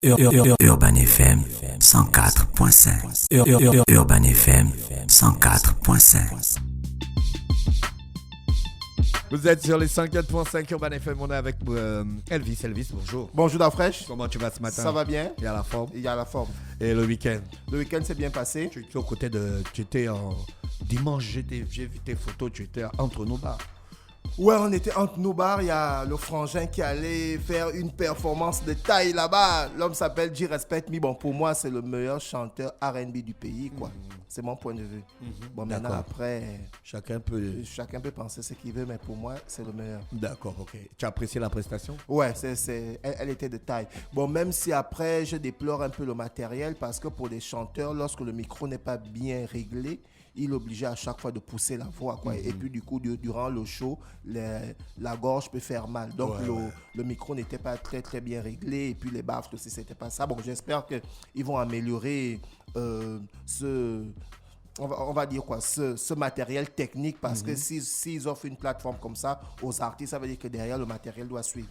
Urban FM 104.5. Urban FM 104.5. Vous êtes sur les 104.5 Urban FM, on est avec Elvis. Elvis, bonjour. Bonjour Dafresh. Comment tu vas ce matin? Ça va bien? Il y a la forme. Il y a la forme. Et le week-end? Le week-end s'est bien passé. Tu étais aux côtés de... Tu étais en... Dimanche, j'ai vu tes photos, tu étais entre nos bars. Ouais, on était entre nos bars. Il y a le frangin qui allait faire une performance de taille là-bas. L'homme s'appelle J-Respect. Mais bon, pour moi, c'est le meilleur chanteur R&B du pays, quoi. C'est mon point de vue. Bon, maintenant, après, chacun peut penser ce qu'il veut, mais pour moi, c'est le meilleur. D'accord, ok. Tu as apprécié la prestation? Ouais, elle était de taille. Bon, même si après, je déplore un peu le matériel, parce que pour les chanteurs, lorsque le micro n'est pas bien réglé, il est obligé à chaque fois de pousser la voix, quoi. Et puis du coup, durant le show, la gorge peut faire mal. Donc le micro n'était pas très très bien réglé. Et puis les baffles aussi, c'était pas ça. Bon, j'espère qu'ils vont améliorer on va dire quoi, ce matériel technique, parce que s'ils offrent une plateforme comme ça aux artistes, ça veut dire que derrière, le matériel doit suivre.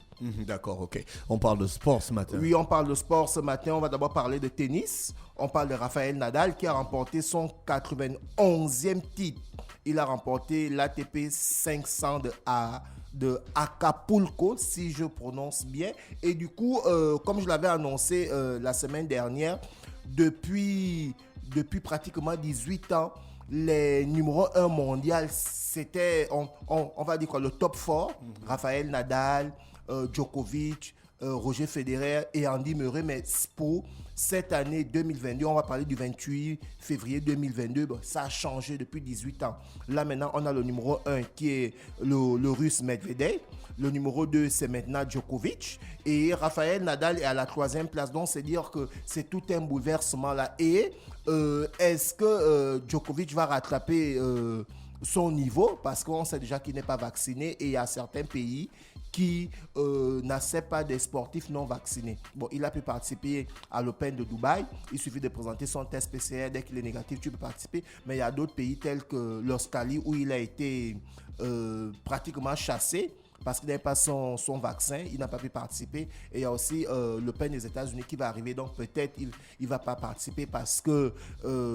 D'accord, ok. On parle de sport ce matin. Oui, on parle de sport ce matin. On va d'abord parler de tennis. On parle de Rafael Nadal qui a remporté son 91e titre. Il a remporté l'ATP 500 de Acapulco, si je prononce bien. Et du coup, comme je l'avais annoncé la semaine dernière, depuis pratiquement 18 ans, les numéros 1 mondial, c'était, on va dire quoi, le top 4, Rafael Nadal, Djokovic, Roger Federer et Andy Murray. Mais pour cette année 2022, on va parler du 28 février 2022, bon, ça a changé depuis 18 ans. Là maintenant, on a le numéro 1 qui est le Russe Medvedev. Le numéro 2, c'est maintenant Djokovic. Et Rafael Nadal est à la 3e place. Donc, c'est dire que c'est tout un bouleversement là. Et est-ce que Djokovic va rattraper son niveau? Parce qu'on sait déjà qu'il n'est pas vacciné. Et il y a certains pays qui n'acceptent pas des sportifs non vaccinés. Bon, il a pu participer à l'Open de Dubaï. Il suffit de présenter son test PCR. Dès qu'il est négatif, tu peux participer. Mais il y a d'autres pays tels que l'Australie où il a été pratiquement chassé parce qu'il n'avait pas son vaccin, il n'a pas pu participer. Et il y a aussi l'Open des États-Unis qui va arriver, donc peut-être il ne va pas participer parce que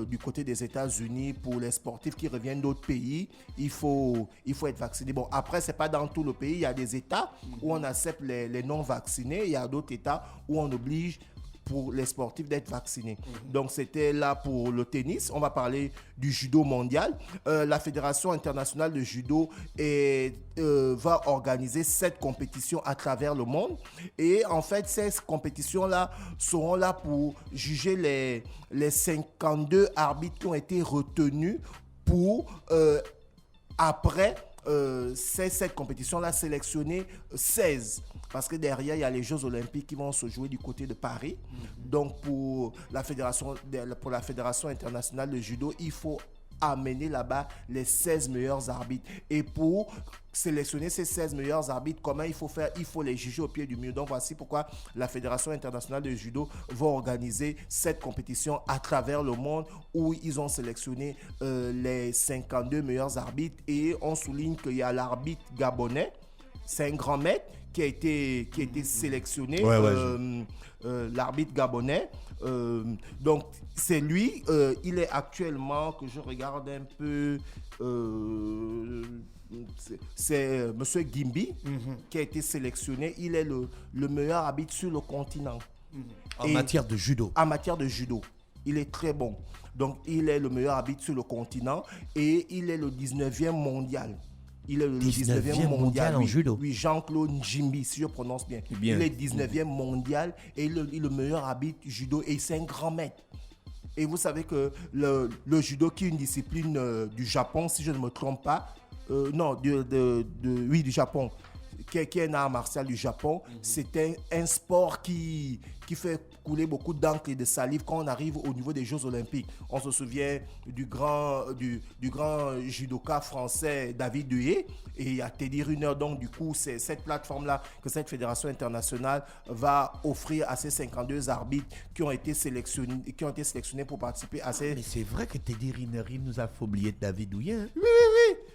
du côté des États-Unis, pour les sportifs qui reviennent d'autres pays, il faut être vacciné. Bon, après, ce n'est pas dans tout le pays, il y a des États où on accepte les non-vaccinés, il y a d'autres États où on oblige pour les sportifs d'être vaccinés. Donc, c'était là pour le tennis. On va parler du judo mondial. La Fédération internationale de judo va organiser 7 compétitions à travers le monde. Et en fait, ces compétitions-là seront là pour juger les 52 arbitres qui ont été retenus pour, après cette compétition-là, sélectionner 16. Parce que derrière, il y a les Jeux Olympiques qui vont se jouer du côté de Paris. Donc, pour la Fédération internationale de judo, il faut amener là-bas les 16 meilleurs arbitres. Et pour sélectionner ces 16 meilleurs arbitres, comment il faut faire? Il faut les juger au pied du mur. Donc, voici pourquoi la Fédération internationale de judo va organiser cette compétition à travers le monde où ils ont sélectionné les 52 meilleurs arbitres. Et on souligne qu'il y a l'arbitre gabonais, c'est un grand maître qui a été sélectionné, l'arbitre gabonais. Donc, c'est lui. Il est actuellement, que je regarde un peu, c'est M. Gimbi qui a été sélectionné. Il est le meilleur arbitre sur le continent. En matière de judo. En matière de judo. Il est très bon. Donc, il est le meilleur arbitre sur le continent et il est le 19e mondial. Il est le 19e mondial en judo. Oui, Jean-Claude Njimbi, si je prononce bien. Il est 19e mondial et il est le meilleur arbitre judo et c'est un grand maître. Et vous savez que le judo, qui est une discipline du Japon, si je ne me trompe pas, du Japon, qui est un art martial du Japon, c'est un sport qui fait couler beaucoup d'encre et de salive quand on arrive au niveau des Jeux Olympiques. On se souvient du grand judoka français David Douillet et il y a Teddy Riner. Donc du coup, c'est cette plateforme-là que cette fédération internationale va offrir à ces 52 arbitres qui ont été sélectionnés pour participer à ces... Mais c'est vrai que Teddy Riner, il nous a fait oublier David Douillet. Hein? Oui.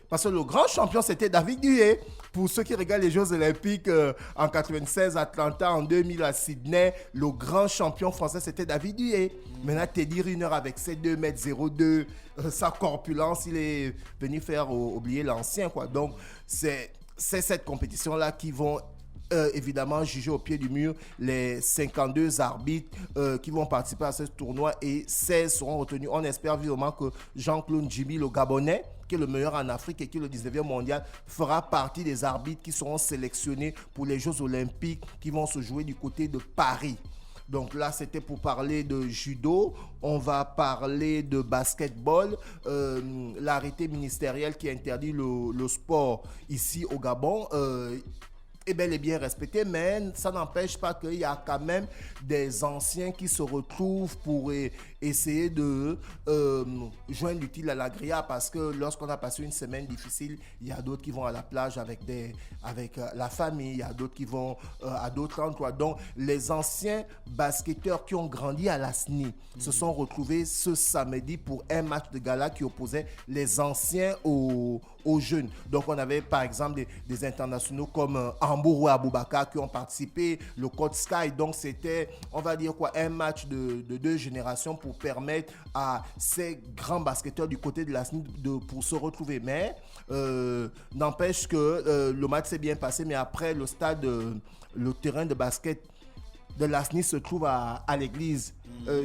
Parce que le grand champion, c'était David Douillet. Pour ceux qui regardent les Jeux Olympiques en 96 à Atlanta, en 2000 à Sydney, le grand champion français, c'était David Douillet. Maintenant, Teddy Riner avec ses 2,02 m, sa corpulence, il est venu faire oublier l'ancien, quoi. Donc, c'est cette compétition-là qui vont évidemment juger au pied du mur les 52 arbitres qui vont participer à ce tournoi et 16 seront retenus. On espère vivement que Jean-Claude Djibi, le Gabonais, qui est le meilleur en Afrique et qui est le 19e mondial, fera partie des arbitres qui seront sélectionnés pour les Jeux Olympiques qui vont se jouer du côté de Paris. Donc là, c'était pour parler de judo. On va parler de basketball. L'arrêté ministériel qui interdit le sport ici au Gabon est bel et bien respecté, mais ça n'empêche pas qu'il y a quand même des anciens qui se retrouvent pour essayer de joindre l'utile à l'agréable, parce que lorsqu'on a passé une semaine difficile, il y a d'autres qui vont à la plage avec la famille, il y a d'autres qui vont à d'autres endroits. Donc, les anciens basketteurs qui ont grandi à la SNI se sont retrouvés ce samedi pour un match de gala qui opposait les anciens aux jeunes. Donc, on avait par exemple des internationaux comme Ambourou Aboubakar qui ont participé, le Code Sky. Donc, c'était, on va dire quoi, un match de deux générations pour permettre à ces grands basketteurs du côté de la SNI pour se retrouver. Mais n'empêche que le match s'est bien passé, mais après le stade, le terrain de basket de la SNI se trouve à l'église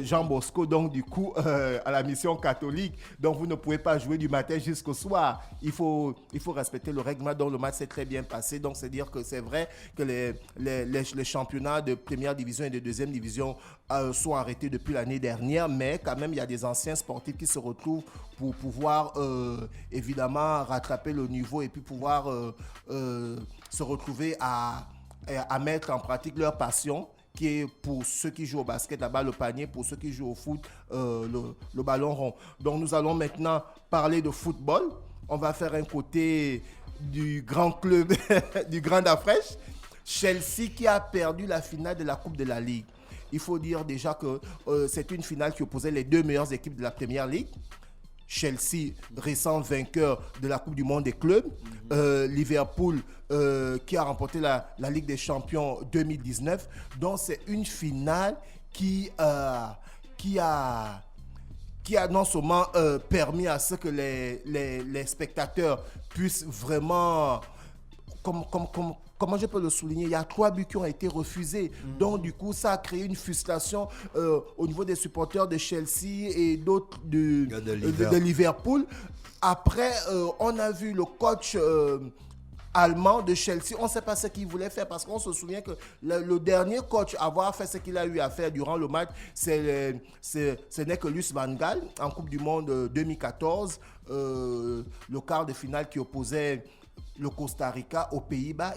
Jean Bosco, donc du coup à la mission catholique. Donc vous ne pouvez pas jouer du matin jusqu'au soir. Il faut respecter le règlement. Donc le match s'est très bien passé. Donc c'est dire que c'est vrai que les championnats de première division et de deuxième division sont arrêtés depuis l'année dernière, mais quand même il y a des anciens sportifs qui se retrouvent pour pouvoir évidemment rattraper le niveau et puis pouvoir se retrouver à mettre en pratique leur passion, qui est pour ceux qui jouent au basket, là-bas le panier, pour ceux qui jouent au foot, le ballon rond. Donc nous allons maintenant parler de football. On va faire un côté du grand club, du Grand Afrique. Chelsea qui a perdu la finale de la Coupe de la Ligue. Il faut dire déjà que c'est une finale qui opposait les deux meilleures équipes de la Première Ligue. Chelsea, récent vainqueur de la Coupe du Monde des clubs. Liverpool, qui a remporté la Ligue des Champions 2019. Donc, c'est une finale qui a non seulement permis à ce que les spectateurs puissent vraiment... Comment je peux le souligner? Il y a 3 buts qui ont été refusés. Donc, du coup, ça a créé une frustration au niveau des supporters de Chelsea et d'autres de Liverpool. Après, on a vu le coach allemand de Chelsea. On ne sait pas ce qu'il voulait faire, parce qu'on se souvient que le dernier coach à avoir fait ce qu'il a eu à faire durant le match, ce n'est que Luis Van Gaal en Coupe du Monde 2014, le quart de finale qui opposait le Costa Rica aux Pays-Bas.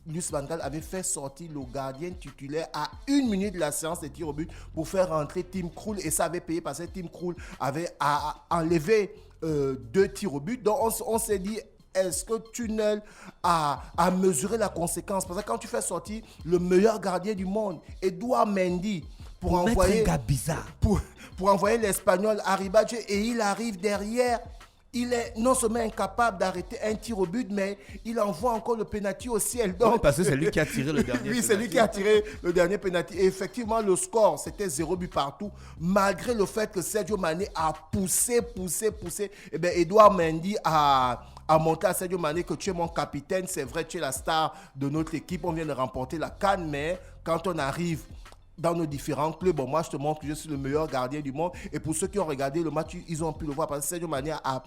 Luis Van Gaal avait fait sortir le gardien titulaire à 1 minute de la séance de tir au but pour faire rentrer Tim Krul, et ça avait payé parce que Tim Krul avait enlevé 2 tirs au but. Donc on s'est dit, est-ce que Tunnel a mesuré la conséquence? Parce que quand tu fais sortir le meilleur gardien du monde, Edouard Mendy, pour envoyer l'Espagnol Arribadje, et il arrive derrière. Il est non seulement incapable d'arrêter un tir au but, mais il envoie encore le pénalty au ciel. Donc, oui, parce que c'est lui qui a tiré le dernier. Oui, c'est lui qui a tiré le dernier pénalty. Et effectivement, le score, c'était 0 but partout. Malgré le fait que Sadio Mané a poussé. Eh bien, Edouard Mendy a montré à Sadio Mané que tu es mon capitaine. C'est vrai, tu es la star de notre équipe. On vient de remporter la CAN, mais quand on arrive dans nos différents clubs, bon, moi je te montre que je suis le meilleur gardien du monde. Et pour ceux qui ont regardé le match, ils ont pu le voir, parce que Sadio Mané a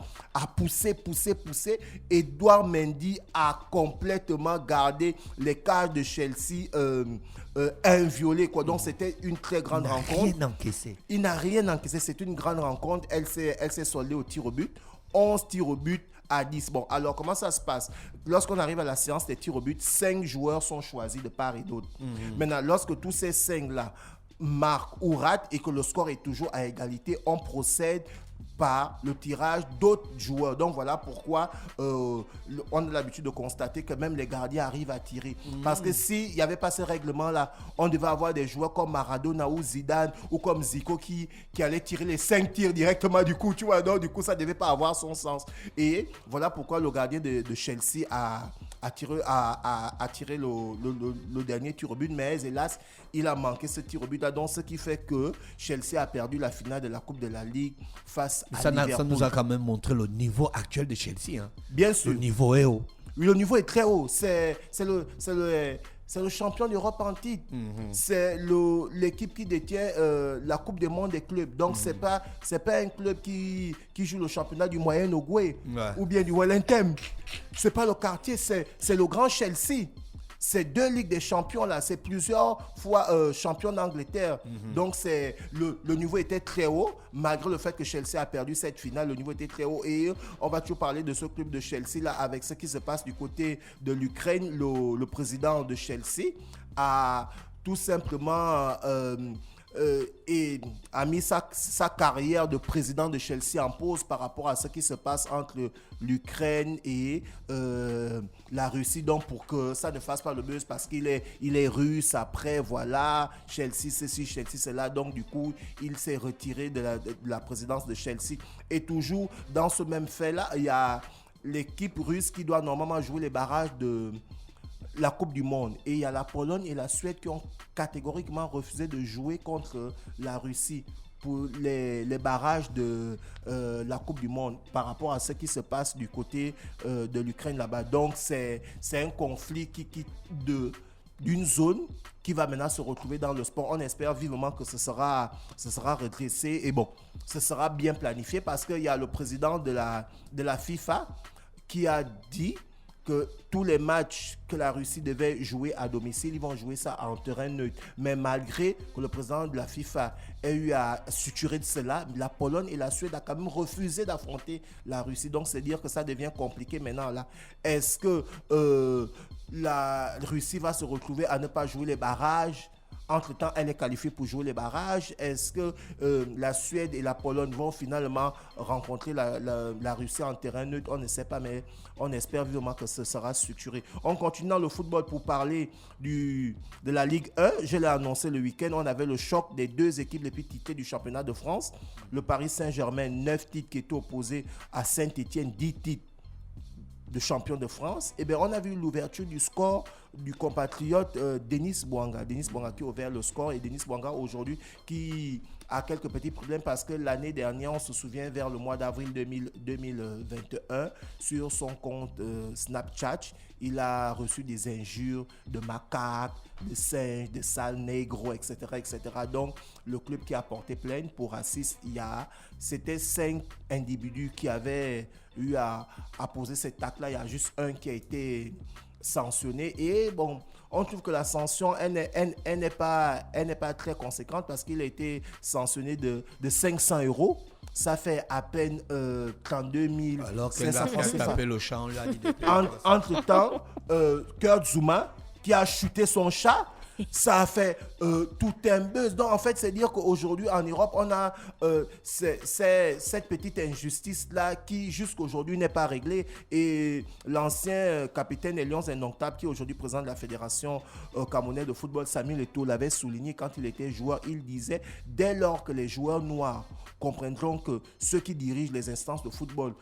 poussé. Edouard Mendy a complètement gardé les cages de Chelsea inviolées, quoi. Donc c'était une très grande rencontre. Il n'a rien encaissé. C'est une grande rencontre. Elle s'est soldée au tir au but. 11 tirs au but à 10. Bon, alors comment ça se passe? Lorsqu'on arrive à la séance des tirs au but, 5 joueurs sont choisis de part et d'autre. Maintenant, lorsque tous ces 5-là marque ou rate et que le score est toujours à égalité, on procède par le tirage d'autres joueurs. Donc voilà pourquoi on a l'habitude de constater que même les gardiens arrivent à tirer. Parce que s'il n'y avait pas ce règlement-là, on devait avoir des joueurs comme Maradona ou Zidane ou comme Zico qui allaient tirer les 5 tirs directement du coup. Tu vois, donc du coup, ça ne devait pas avoir son sens. Et voilà pourquoi le gardien de Chelsea a tiré le dernier tir au but, mais hélas, il a manqué ce tir au but là, donc ce qui fait que Chelsea a perdu la finale de la Coupe de la Ligue face à Liverpool. Ça nous a quand même montré le niveau actuel de Chelsea. Hein. Bien sûr. Le niveau est haut. Oui, le niveau est très haut. C'est le champion d'Europe en titre. C'est l'équipe qui détient la Coupe du Monde des clubs. Donc, c'est pas un club qui joue le championnat du Moyen-Ogooué ou bien du Wellington. C'est pas le quartier, c'est le grand Chelsea. C'est 2 Ligues des Champions là, c'est plusieurs fois champion d'Angleterre. Donc le niveau était très haut, malgré le fait que Chelsea a perdu cette finale, le niveau était très haut. Et on va toujours parler de ce club de Chelsea là, avec ce qui se passe du côté de l'Ukraine. Le président de Chelsea a tout simplement et a mis sa carrière de président de Chelsea en pause par rapport à ce qui se passe entre l'Ukraine et la Russie. Donc pour que ça ne fasse pas le buzz parce qu'il est russe, après voilà, Chelsea ceci, Chelsea cela. Donc du coup, il s'est retiré de la présidence de Chelsea. Et toujours dans ce même fait-là, il y a l'équipe russe qui doit normalement jouer les barrages de la Coupe du Monde. Et il y a la Pologne et la Suède qui ont catégoriquement refusé de jouer contre la Russie pour les barrages de la Coupe du Monde par rapport à ce qui se passe du côté de l'Ukraine là-bas. Donc c'est un conflit d'une zone qui va maintenant se retrouver dans le sport. On espère vivement que ce sera redressé et bon, ce sera bien planifié parce qu'il y a le président de la FIFA qui a dit que tous les matchs que la Russie devait jouer à domicile, ils vont jouer ça en terrain neutre. Mais malgré que le président de la FIFA ait eu à suturer de cela, la Pologne et la Suède ont quand même refusé d'affronter la Russie. Donc, c'est dire que ça devient compliqué maintenant. Là. Est-ce que la Russie va se retrouver à ne pas jouer les barrages? Entre-temps, elle est qualifiée pour jouer les barrages. Est-ce que la Suède et la Pologne vont finalement rencontrer la Russie en terrain neutre? On ne sait pas, mais on espère vivement que ce sera structuré. On continue dans le football pour parler de la Ligue 1. Je l'ai annoncé le week-end. On avait le choc des 2 équipes les plus titrées du championnat de France. Le Paris Saint-Germain, 9 titres qui étaient opposés à Saint-Étienne, 10 titres de champion de France. Et bien, on a vu l'ouverture du score du compatriote Denis Bouanga. Denis Bouanga qui a ouvert le score et Denis Bouanga aujourd'hui qui a quelques petits problèmes parce que l'année dernière, on se souvient vers le mois d'avril 2021, sur son compte Snapchat, il a reçu des injures de macaques, de singes, de sales négros, etc., etc. Donc, le club qui a porté plainte pour racisme, c'était 5 individus qui avaient eu à poser cet acte-là. Il y a juste un qui a été sanctionné. Et bon, on trouve que la sanction, elle n'est pas très conséquente parce qu'il a été sanctionné de 500 €. Ça fait à peine 32 000. Alors qu'elle a tapé le chat, on lui a dit Entre-temps, Kurt Zouma, qui a chuté son chat, ça a fait tout un buzz. Donc, en fait, c'est dire qu'aujourd'hui, en Europe, on a cette petite injustice-là qui, jusqu'aujourd'hui, n'est pas réglée. Et l'ancien capitaine des Lions Indomptables, qui est aujourd'hui président de la Fédération camerounaise de football, Samuel Eto'o, l'avait souligné quand il était joueur. Il disait, dès lors que les joueurs noirs comprendront que ceux qui dirigent les instances de football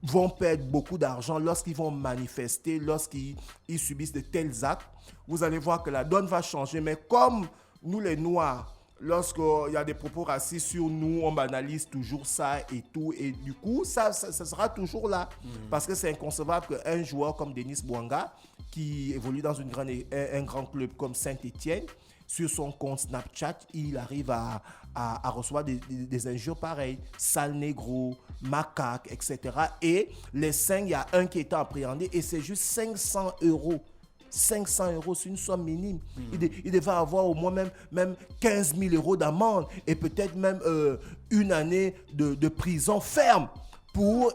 vont perdre beaucoup d'argent lorsqu'ils vont manifester, lorsqu'ils subissent de tels actes, vous allez voir que la donne va changer. Mais comme nous les Noirs, lorsqu'il y a des propos racistes sur nous, on banalise toujours ça et tout. Et du coup, ça sera toujours là. Parce que c'est inconcevable qu'un joueur comme Denis Bouanga, qui évolue dans un grand club comme Saint-Étienne, sur son compte Snapchat, il arrive à recevoir des injures pareilles, sale négro, macaque, etc. Et les 5, il y a un qui est appréhendé et c'est juste 500 €. 500 €, c'est une somme minime. Il devait avoir au moins même 15 000 € d'amende et peut-être même une année de prison ferme pour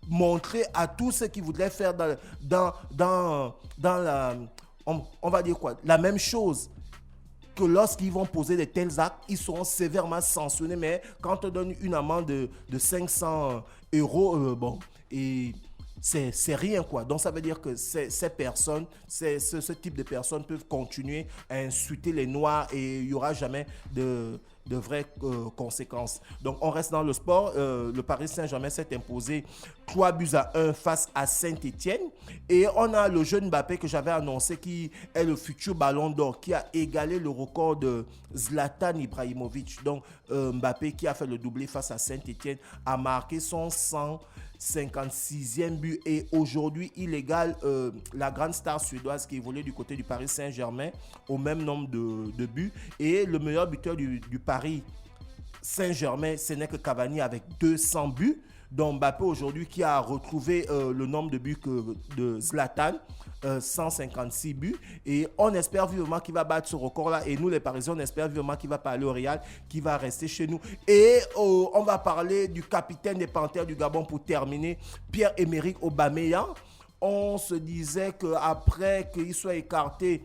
montrer à tous ceux qui voudraient faire dans la, on va dire quoi, la même chose. que lorsqu'ils vont poser de tels actes, ils seront sévèrement sanctionnés. Mais quand on donne une amende de 500 euros, et c'est rien, quoi. Donc ça veut dire que ces personnes, ce type de personnes peuvent continuer à insulter les Noirs et il n'y aura jamais de vraies conséquences. Donc on reste dans le sport. Le Paris Saint-Germain s'est imposé 3-1 face à Saint-Etienne. Et on a le jeune Mbappé que j'avais annoncé qui est le futur ballon d'or, qui a égalé le record de Zlatan Ibrahimovic. Donc Mbappé qui a fait le doublé face à Saint-Etienne a marqué son 156e but et aujourd'hui il égale la grande star suédoise qui évolue du côté du Paris Saint-Germain au même nombre de buts et le meilleur buteur du Paris Saint-Germain ce n'est que Cavani avec 200 buts. Donc Mbappé aujourd'hui qui a retrouvé le nombre de buts de Zlatan, 156 buts. Et on espère vivement qu'il va battre ce record-là. Et nous les Parisiens, on espère vivement qu'il va pas aller au Real, qu'il va rester chez nous. Et on va parler du capitaine des Panthères du Gabon pour terminer, Pierre-Emerick Aubameyang. On se disait qu'après qu'il soit écarté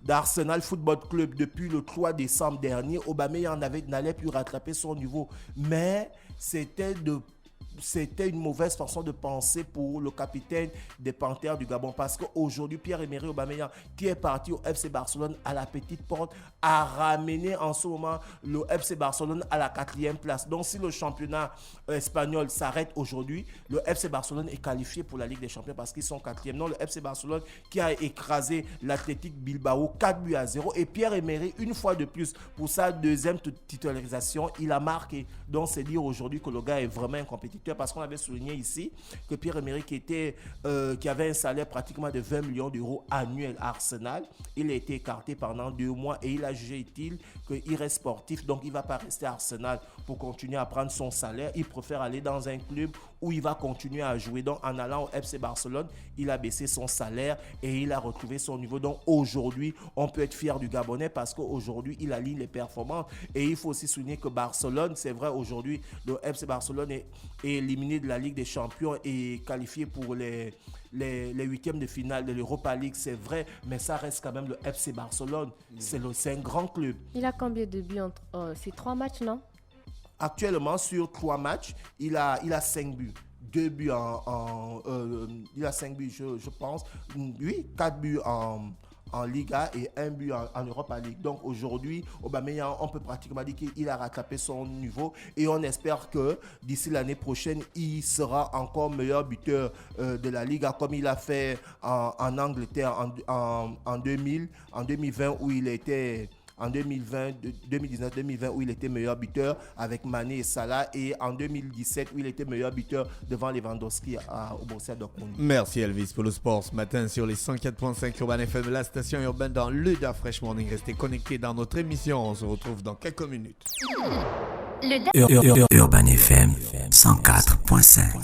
d'Arsenal Football Club depuis le 3 décembre dernier, Aubameyang n'allait plus rattraper son niveau. Mais c'était une mauvaise façon de penser pour le capitaine des Panthères du Gabon parce qu'aujourd'hui, Pierre-Emerick Aubameyang, qui est parti au FC Barcelone à la petite porte, a ramené en ce moment le FC Barcelone à la 4e place. Donc, si le championnat espagnol s'arrête aujourd'hui, le FC Barcelone est qualifié pour la Ligue des Champions parce qu'ils sont 4e. Non, le FC Barcelone qui a écrasé l'Athletic Bilbao 4-0. Et Pierre-Emerick, une fois de plus, pour sa deuxième titularisation, il a marqué. Donc, c'est dire aujourd'hui que le gars est vraiment un compétiteur parce qu'on avait souligné ici que Pierre-Emerick qui avait un salaire pratiquement de 20 millions d'euros annuels à Arsenal, il a été écarté pendant 2 mois et il a jugé utile qu'il reste sportif, donc il ne va pas rester à Arsenal pour continuer à prendre son salaire. Il préfère aller dans un club où il va continuer à jouer. Donc en allant au FC Barcelone, il a baissé son salaire et il a retrouvé son niveau. Donc aujourd'hui, on peut être fier du Gabonais parce qu'aujourd'hui, il aligne les performances. Et il faut aussi souligner que Barcelone, c'est vrai, aujourd'hui, le FC Barcelone est éliminé de la Ligue des Champions et qualifié pour les 8e de finale de l'Europa League, c'est vrai, mais ça reste quand même le FC Barcelone. C'est un grand club. Il a combien de buts c'est 3 matchs, non? Actuellement, sur 3 matchs, il a 5 buts. 2 buts il a 5 buts, je pense. Oui, 4 buts en Liga et 1 but en Europa League. Donc aujourd'hui, Aubameyang, on peut pratiquement dire qu'il a rattrapé son niveau et on espère que d'ici l'année prochaine, il sera encore meilleur buteur de la Liga comme il a fait en Angleterre en 2020 où il était... En 2019-2020 où il était meilleur buteur avec Mané et Salah et en 2017 où il était meilleur buteur devant Lewandowski au Borussia Dortmund. Merci Elvis pour le sport ce matin sur les 104.5 Urban FM, la station urbaine dans le Da Fresh Morning. Restez connectés dans notre émission. On se retrouve dans quelques minutes. Urban FM 104.5.